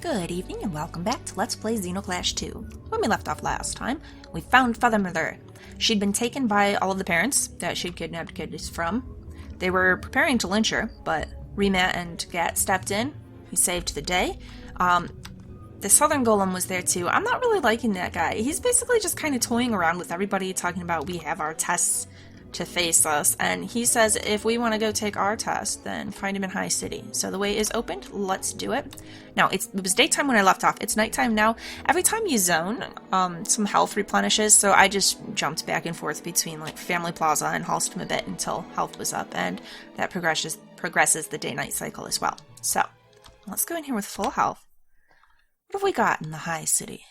Good evening and welcome back to Let's Play Xotl-Teh 2. When we left off last time, we found Mother. She'd been taken by all of the parents that she'd kidnapped kids from. They were preparing to lynch her, but Remat and Ghat stepped in. He saved the day. The Southern Golem was there too. I'm not really liking that guy. He's basically just kind of toying around with everybody, talking about we have our tests to face us, and he says if we want to go take our test, then find him in High City. So the way is opened. Let's do it. Now, it was daytime when I left off. It's nighttime now. Every time you zone, some health replenishes, so I just jumped back and forth between like Family Plaza and Halston a bit until health was up, and that progresses the day-night cycle as well. So let's go in here with full health. What have we got in the High City?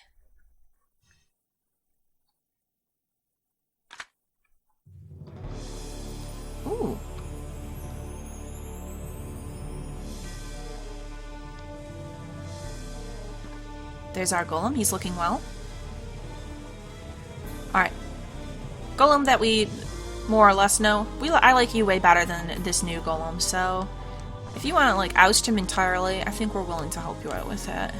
Ooh. There's our golem. He's looking well. Alright. Golem that we more or less know. I like you way better than this new golem, so if you want to like oust him entirely, I think we're willing to help you out with that.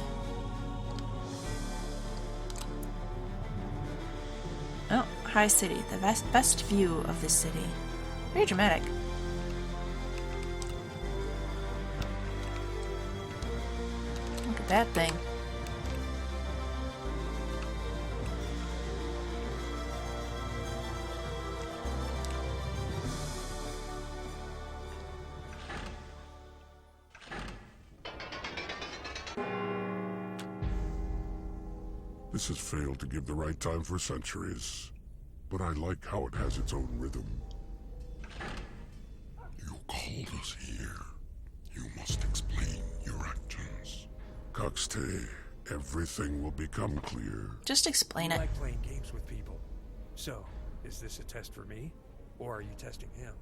Oh, High City. The best view of this city. Very dramatic. Look at that thing. This has failed to give the right time for centuries, but I like how it has its own rhythm. You called us here. You must explain your actions. Kax-Teh, everything will become clear. Just explain I it. like playing games with people. So, is this a test for me? Or are you testing him?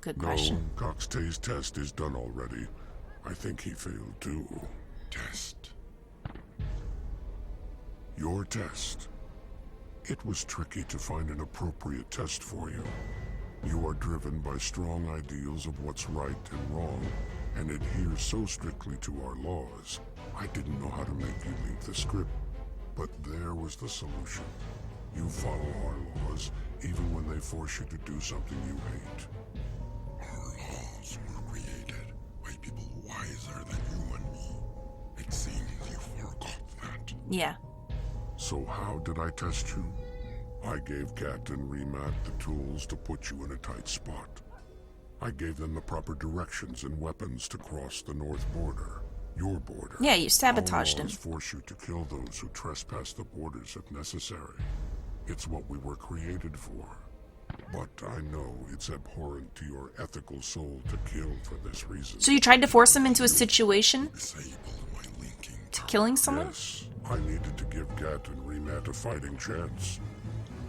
Good question. No, Kax-Teh's test is done already. I think he failed too. Test. Your test. It was tricky to find an appropriate test for you. You are driven by strong ideals of what's right and wrong, and adhere so strictly to our laws. I didn't know how to make you leave the script, but there was the solution. You follow our laws, even when they force you to do something you hate. Our laws were created by people wiser than you and me. It seems you forgot that. Yeah. So how did I test you? I gave Ghat and Remat the tools to put you in a tight spot. I gave them the proper directions and weapons to cross the north border. Your border. Yeah, you sabotaged him. Our laws force you to kill those who trespass the borders if necessary. It's what we were created for. But I know it's abhorrent to your ethical soul to kill for this reason. So you tried to force him into a situation Disable my linking to killing someone? Yes, I needed to give Ghat and Remat a fighting chance.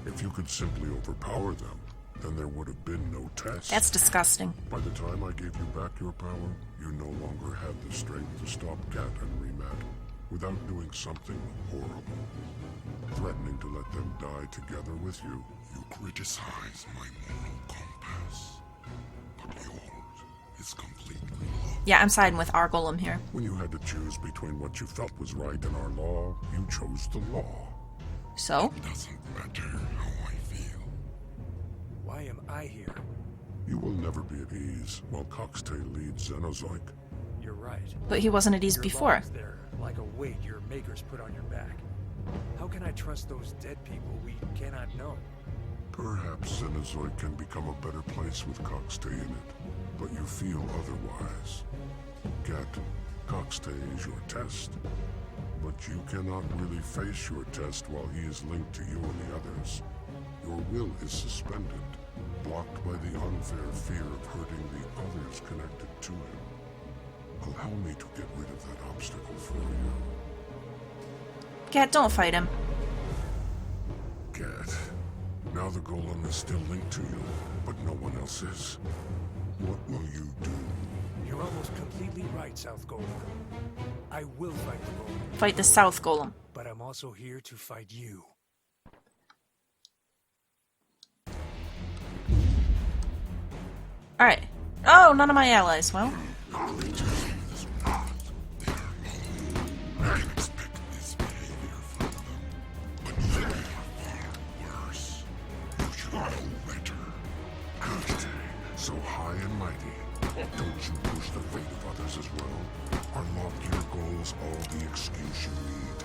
If you could simply overpower them, then there would have been no test. That's disgusting. By the time I gave you back your power, you no longer had the strength to stop Ghat and Remat without doing something horrible. Threatening to let them die together with you. You criticize my moral compass, but yours is completely lost. Yeah, I'm siding with our golem here. When you had to choose between what you felt was right and our law, you chose the law. So? It doesn't matter how I feel. Why am I here? You will never be at ease while Kax-Teh leads Xenozoic. You're right. But he wasn't at ease Your before. laws there, like a weight your makers put on your back. How can I trust those dead people we cannot know? Perhaps Xenozoic can become a better place with Kax-Teh in it, but you feel otherwise. Ghat, Kax-Teh is your test, but you cannot really face your test while he is linked to you and the others. Your will is suspended, blocked by the unfair fear of hurting the others connected to him. Allow me to get rid of that obstacle for you. Ghat, don't fight him. Ghat, now the golem is still linked to you, but no one else is. What will you do? You're almost completely right, South Golem. I will fight the Golem, Fight the South Golem. but I'm also here to fight you. Alright. Oh, none of my allies. Well. can expect this behavior from them, but you are far worse. You should know better. Kax-Teh, so high and mighty, don't you push the fate of others as well? Unlock your goals all the excuse you need.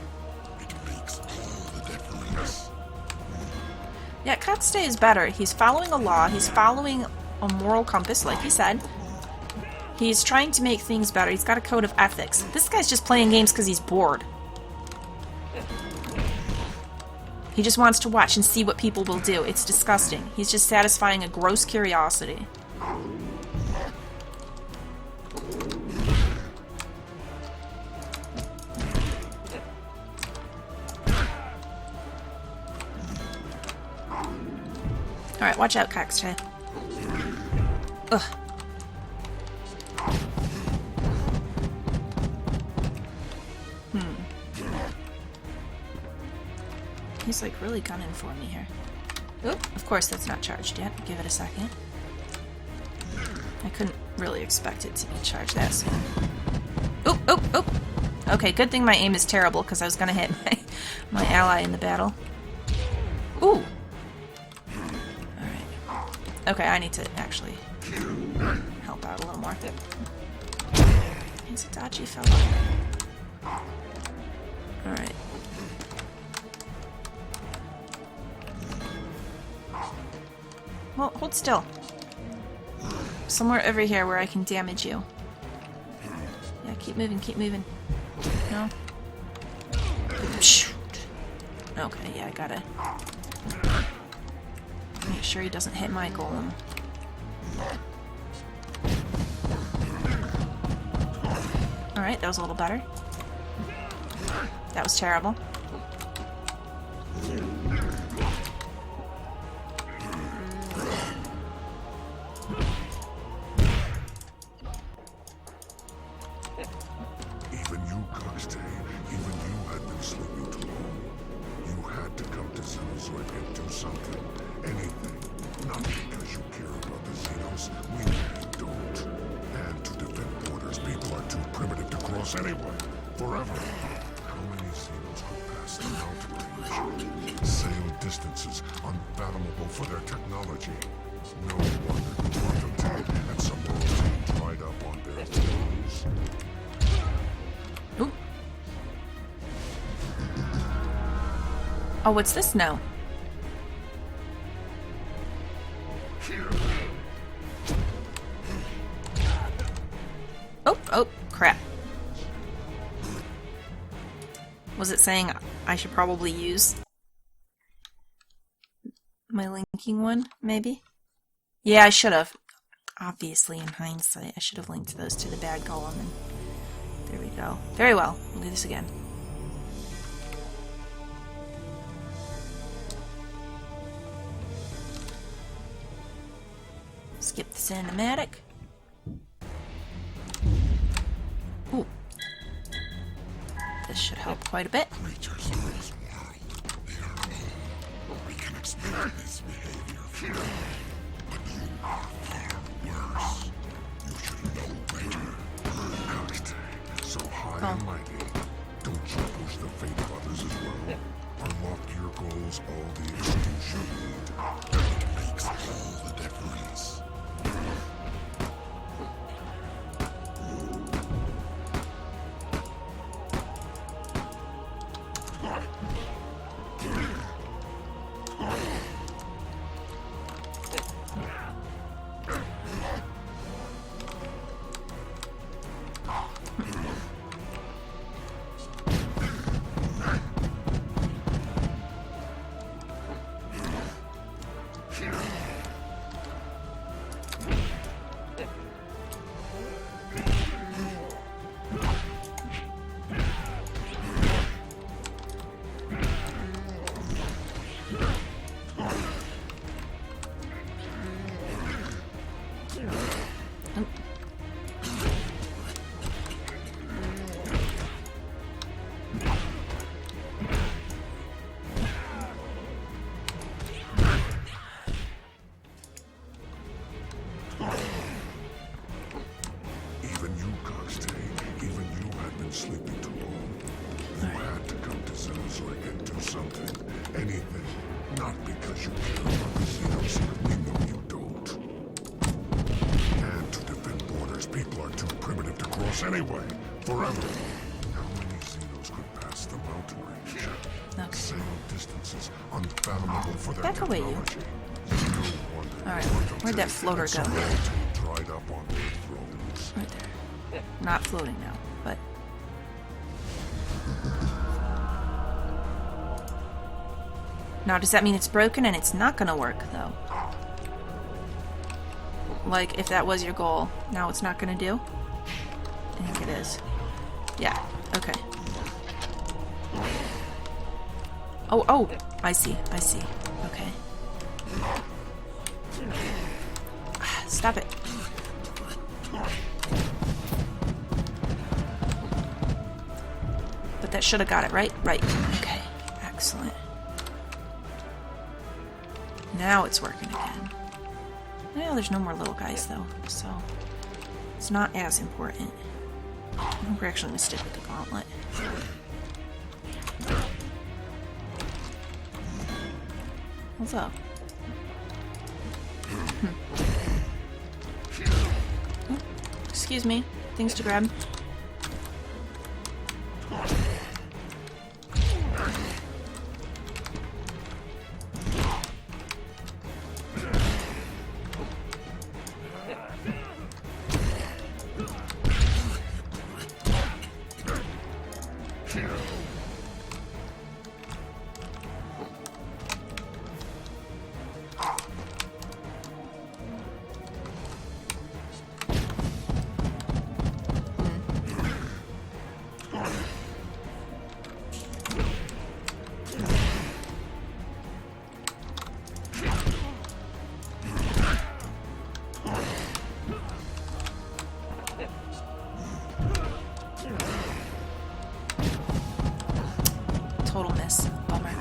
It makes all the difference. Yeah, Kax-Teh is better. He's following a law. He's following a moral compass, like he said. He's trying to make things better. He's got a code of ethics. This guy's just playing games because he's bored. He just wants to watch and see what people will do. It's disgusting. He's just satisfying a gross curiosity. Alright, watch out, Kax-Teh. Ugh. He's like really gunning for me here. Oop, of course that's not charged yet. Give it a second. I couldn't really expect it to be charged that soon. Oop, oop, oop. Okay, good thing my aim is terrible because I was gonna hit my ally in the battle. Ooh. Alright. Okay, I need to actually help out a little more. He's a dodgy fellow. Alright. Well, hold still. Somewhere over here where I can damage you. Yeah, keep moving, keep moving. No? Shoot. Okay, yeah, I gotta make sure he doesn't hit my golem. Alright, that was a little better. That was terrible. Even you, Kax-Teh, even you had been sleeping too long. You had to come to Xenozoid and do something. Anything. Not because you care about the Xenos. We don't. And to defend borders, people are too primitive to cross anyway. Forever. How many Xenos could pass the mountain range? Sail distances unfathomable for their technology. No wonder Xotl-Teh and some more team dried up on their toes. Ooh. Oh, what's this now? Oh, oh, crap. Was it saying I should probably use my linking one, maybe? Yeah, I should have. Obviously, in hindsight, I should have linked those to the bad golem. And there we go. Very well. We'll do this again. Skip the cinematic. Ooh. This should help quite a bit. Creatures in this world, they are all. We can expect this behavior from them. But you are far worse. You should know better. Kax-Teh, so high and mighty. Don't you push the fate of others as well. Unlock your goals all the excuse you need. It makes all the difference. You had to come to Zeno's Lake and do something. Anything. Not because you care about the Xenos. We know you don't. And to defend borders, people are too primitive to cross anyway. Forever. How many Xenos could pass the mountain range? Okay. Sail distances unfathomable for their Back away, you. technology. No wonder Alright, Xotl-Teh where'd that floater and go? Xotl-Teh dried up on their thrones. Right there. Not floating now, but... Now, does that mean it's broken and it's not gonna work, though? Like, if that was your goal, now it's not gonna do? I think it is. Yeah, okay. Oh, I see, okay. Stop it. But that should have got it, right? Right. Okay, excellent. Now it's working again. Well, there's no more little guys, though, so it's not as important. I think we're actually going to stick with the gauntlet. What's up? Oh, excuse me. Things to grab. Total miss. Bummer.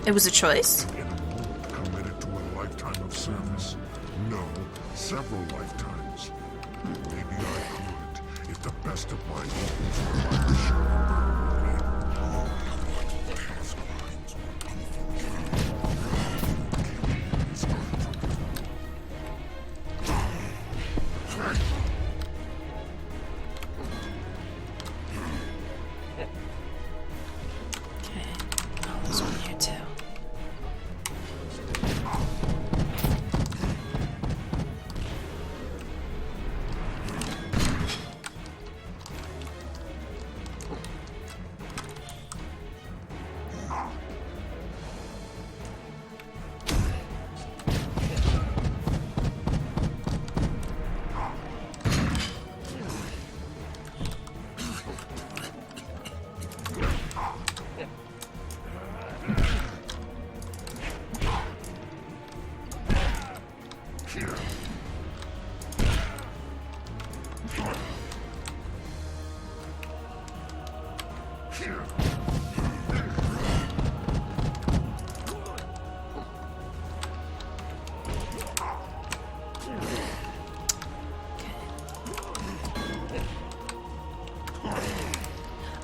It was a choice? Committed to a lifetime of service. No, several lifetimes. Maybe I could, if the best of my equals were like to share a burden with me. Past lines will come from you. It's unforgivable. Okay. Oh, there's one here too.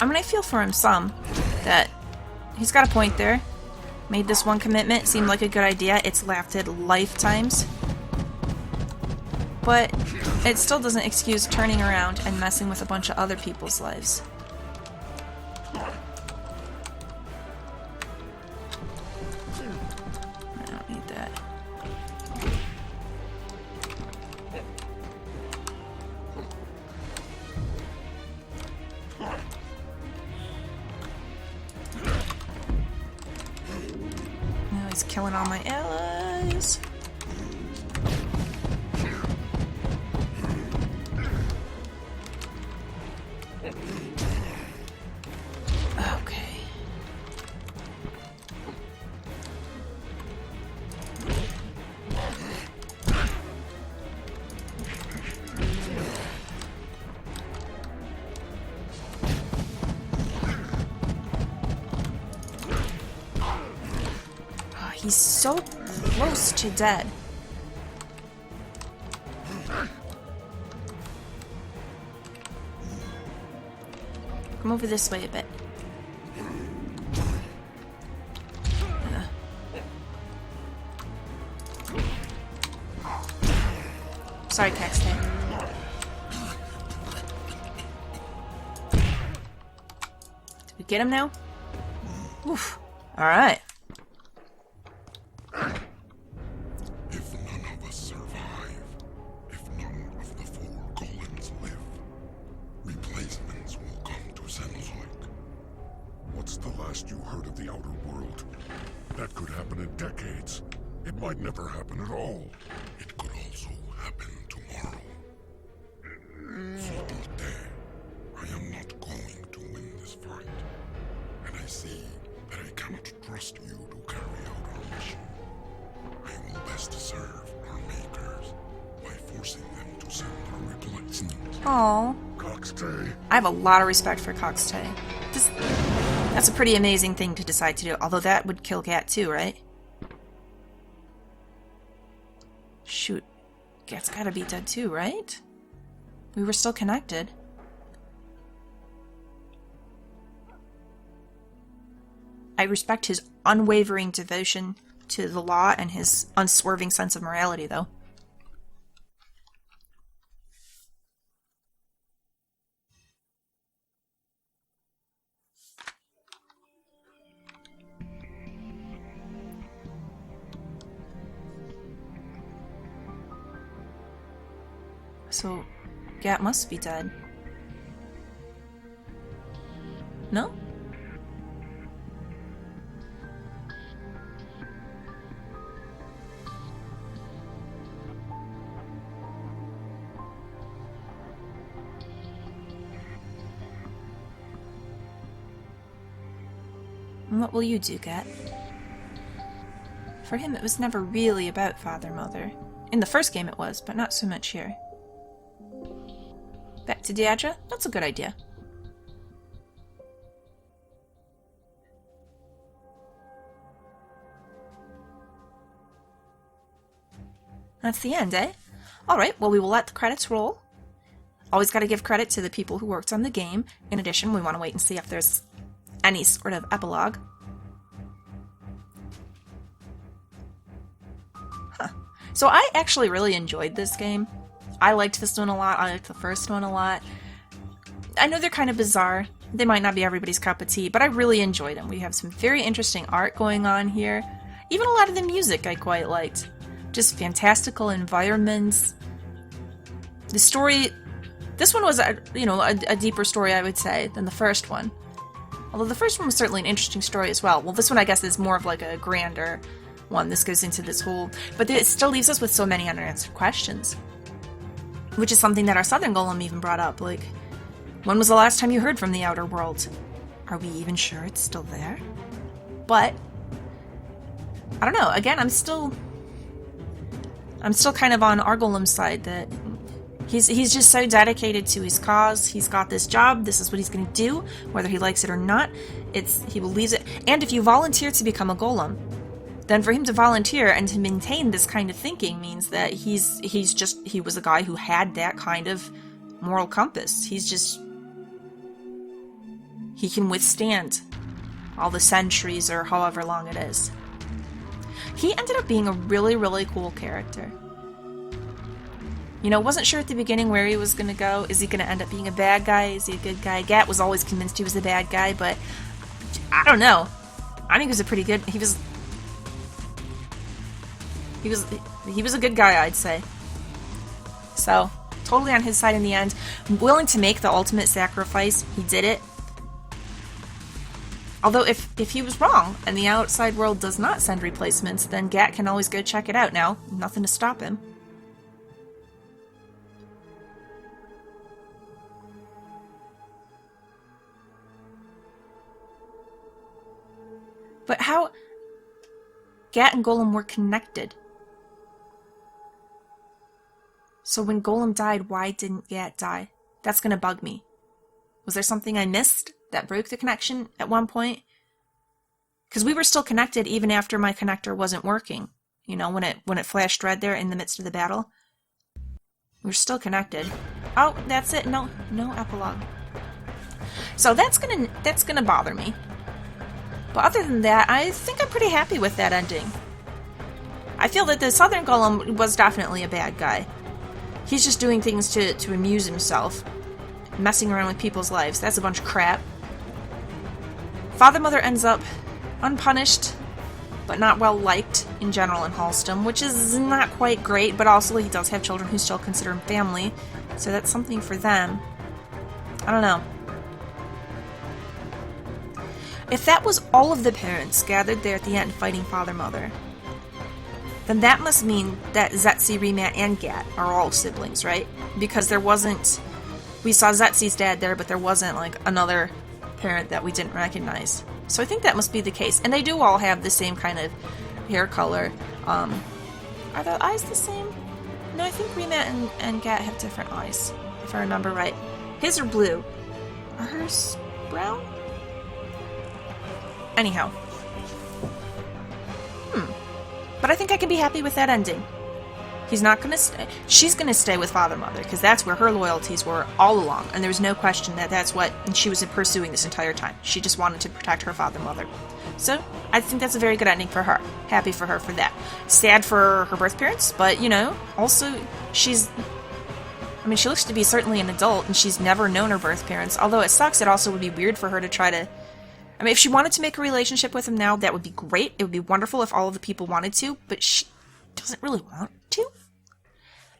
I mean, I feel for him some. That he's got a point there. Made this one commitment, seemed like a good idea. It's lasted lifetimes. But it still doesn't excuse turning around and messing with a bunch of other people's lives. I don't need that. Now he's killing all my allies. Okay. He's so close to dead. Come over this way a bit. Sorry, Kax-Teh. Did we get him now? Oof. Alright. If none of us survive, if none of the 4 golems live, replacements will come to Xotl-Teh. What's the last you heard of the outer world? That could happen in decades. It might never happen at all. It could also happen tomorrow. Xotl-Teh, I am not going to win this fight. And I see that I cannot trust you to carry out our mission. I will best serve our makers by forcing them to send our replacement. Aww. Kax-Teh. I have a lot of respect for Kax-Teh. That's a pretty amazing thing to decide to do, although that would kill Ghat too, right? Shoot. Ghat's gotta be dead too, right? We were still connected. I respect his unwavering devotion to the law and his unswerving sense of morality, though. So, Ghat must be dead. No? And what will you do, Ghat? For him, it was never really about father-mother. In the first game it was, but not so much here. Back to Deirdre? That's a good idea. That's the end, eh? Alright, well we will let the credits roll. Always gotta give credit to the people who worked on the game. In addition, we want to wait and see if there's any sort of epilogue. Huh. So I actually really enjoyed this game. I liked this one a lot. I liked the first one a lot. I know they're kind of bizarre. They might not be everybody's cup of tea, but I really enjoyed them. We have some very interesting art going on here. Even a lot of the music I quite liked. Just fantastical environments. The story... This one was, a deeper story, I would say, than the first one. Although the first one was certainly an interesting story as well. Well, this one, I guess, is more of like a grander one. This goes into this whole... But it still leaves us with so many unanswered questions. Which is something that our Southern Golem even brought up. Like, when was the last time you heard from the outer world? Are we even sure it's still there? But, I don't know. Again, I'm still kind of on our Golem's side that he's just so dedicated to his cause. He's got this job. This is what he's going to do, whether he likes it or not. He believes it. And if you volunteer to become a Golem, then for him to volunteer and to maintain this kind of thinking means that he was a guy who had that kind of moral compass. He can withstand all the centuries or however long it is. He ended up being a really, really cool character. Wasn't sure at the beginning where he was going to go. Is he going to end up being a bad guy? Is he a good guy? Ghat was always convinced he was a bad guy, but I don't know. I think he was a pretty good... He was a good guy, I'd say. So, totally on his side in the end. Willing to make the ultimate sacrifice. He did it. Although, if he was wrong, and the outside world does not send replacements, then Ghat can always go check it out now. Nothing to stop him. But how... Ghat and Golem were connected. So when Golem died, why didn't Ghat die? That's gonna bug me. Was there something I missed that broke the connection at one point? Because we were still connected even after my connector wasn't working. You know, when it flashed red there in the midst of the battle. We were still connected. Oh, that's it. No epilogue. So that's gonna bother me. But other than that, I think I'm pretty happy with that ending. I feel that the Southern Golem was definitely a bad guy. He's just doing things to amuse himself. Messing around with people's lives. That's a bunch of crap. Father Mother ends up unpunished, but not well liked in general in Halston, which is not quite great, but also he does have children who still consider him family, so that's something for them. I don't know. If that was all of the parents gathered there at the end fighting Father Mother, then that must mean that Zetzi, Remat, and Ghat are all siblings, right? Because there wasn't... We saw Zetzi's dad there, but there wasn't, like, another parent that we didn't recognize. So I think that must be the case. And they do all have the same kind of hair color. Are the eyes the same? No, I think Remat and Ghat have different eyes, if I remember right. His are blue. Are hers brown? Anyhow. But I think I can be happy with that ending. He's not gonna stay. She's gonna stay with Father Mother, because that's where her loyalties were all along, and there was no question that that's what she was pursuing this entire time. She just wanted to protect her Father Mother. So, I think that's a very good ending for her. Happy for her for that. Sad for her birth parents, but, you know, also, she's... I mean, she looks to be certainly an adult, and she's never known her birth parents, although it sucks, it also would be weird for her to try to... I mean, if she wanted to make a relationship with him now, that would be great. It would be wonderful if all of the people wanted to, but she doesn't really want to.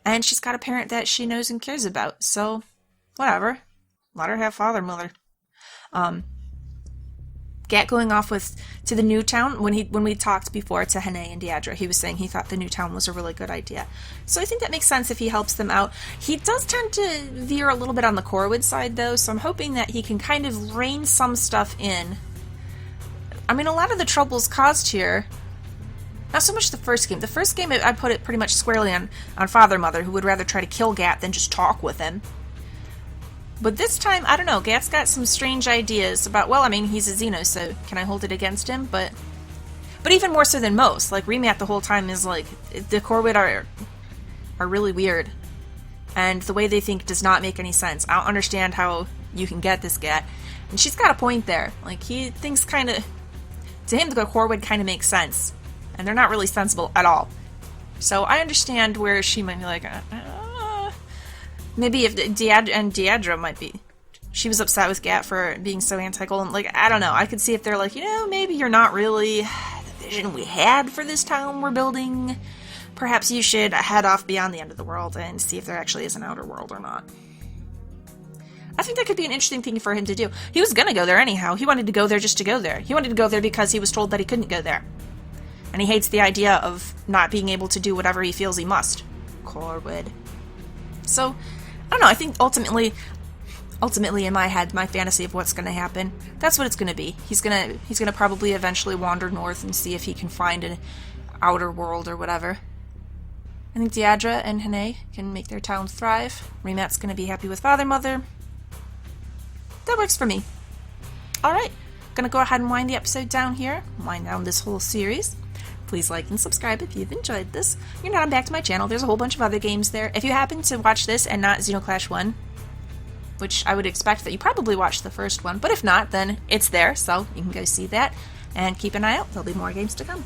And she's got a parent that she knows and cares about, so whatever. Let her have Father Mother. Ghat going off to the new town, when we talked before to Hene and Deidre, he was saying he thought the new town was a really good idea. So I think that makes sense if he helps them out. He does tend to veer a little bit on the Corwood side, though, so I'm hoping that he can kind of rein some stuff in. I mean, a lot of the troubles caused here, not so much the first game. The first game, I put it pretty much squarely on Father Mother, who would rather try to kill Ghat than just talk with him. But this time, I don't know, Ghat's got some strange ideas about, well, I mean, he's a Zeno, so can I hold it against him? But even more so than most. Like, Remat the whole time is like, the Corwood are really weird. And the way they think does not make any sense. I don't understand how you can get this Ghat. And she's got a point there. Like, he thinks kind of... To him, the Corwood kind of makes sense. And they're not really sensible at all. So I understand where she might be like, maybe if Deidre might be, she was upset with Ghat for being so anti-golem. Like, I don't know. I could see if they're like, you know, maybe you're not really the vision we had for this town we're building. Perhaps you should head off beyond the end of the world and see if there actually is an outer world or not. I think that could be an interesting thing for him to do. He was gonna go there anyhow. He wanted to go there just to go there. He wanted to go there because he was told that he couldn't go there. And he hates the idea of not being able to do whatever he feels he must. Corwood. So, I don't know, I think ultimately in my head, my fantasy of what's gonna happen, that's what it's gonna be. He's gonna probably eventually wander north and see if he can find an outer world or whatever. I think Deidre and Hene can make their town thrive. Remat's gonna be happy with Father Mother. That works for me. Alright, gonna go ahead and wind the episode down here. Wind down this whole series. Please like and subscribe if you've enjoyed this. You're not back to my channel. There's a whole bunch of other games there. If you happen to watch this and not Xenoclash 1, which I would expect that you probably watched the first one, but if not, then it's there, so you can go see that. And keep an eye out. There'll be more games to come.